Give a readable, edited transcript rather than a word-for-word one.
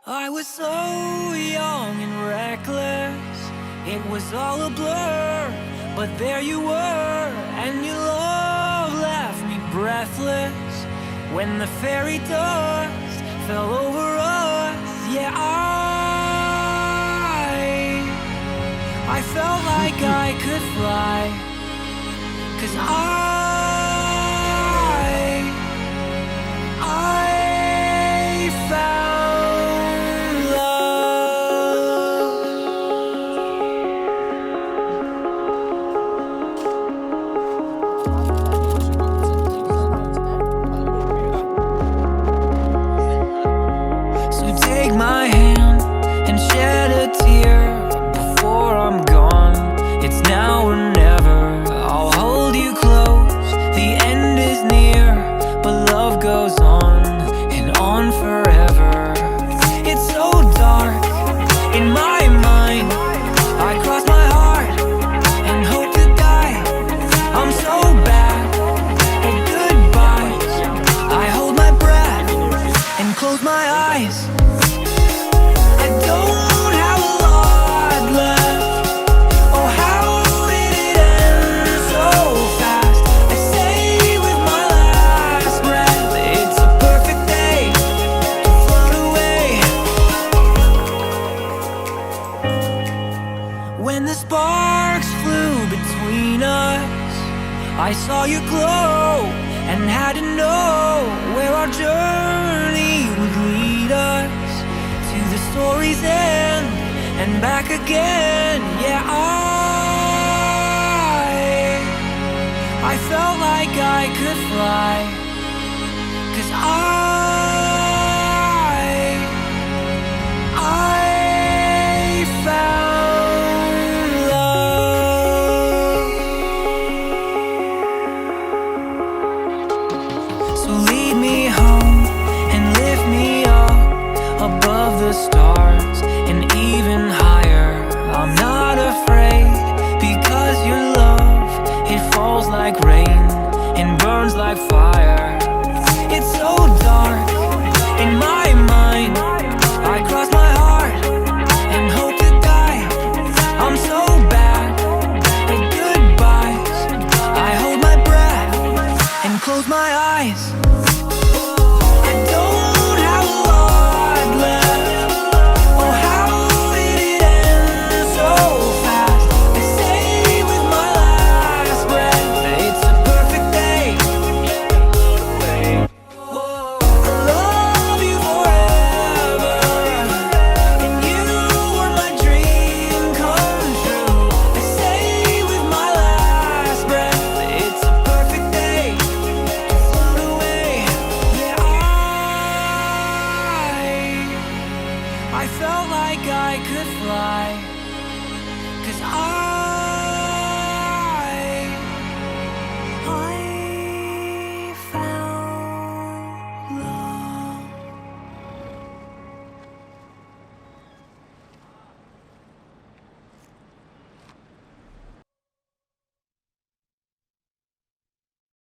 I was so young and reckless, it was all a blur. But there you were, and your love left me breathless. When the fairy dust fell over us, yeah, I felt like I could fly. 'Cause I found love. So take my hand and shed a tear before I'm gone. It's now or never. I'll hold you close. The end is near, but love goes on and on forever. It's so dark in my mind. I cross my heart and hope to die. I'm so bad at goodbyes. I hold my breath and close my eyes. I don't have a lot left. Oh, how did it end so fast? I say with my last breath, it's a perfect day to float away. When the sparks flew between us, I saw you glow and had to know where our journey would lead us. To the story's end and back again. Yeah, I felt like I could fly.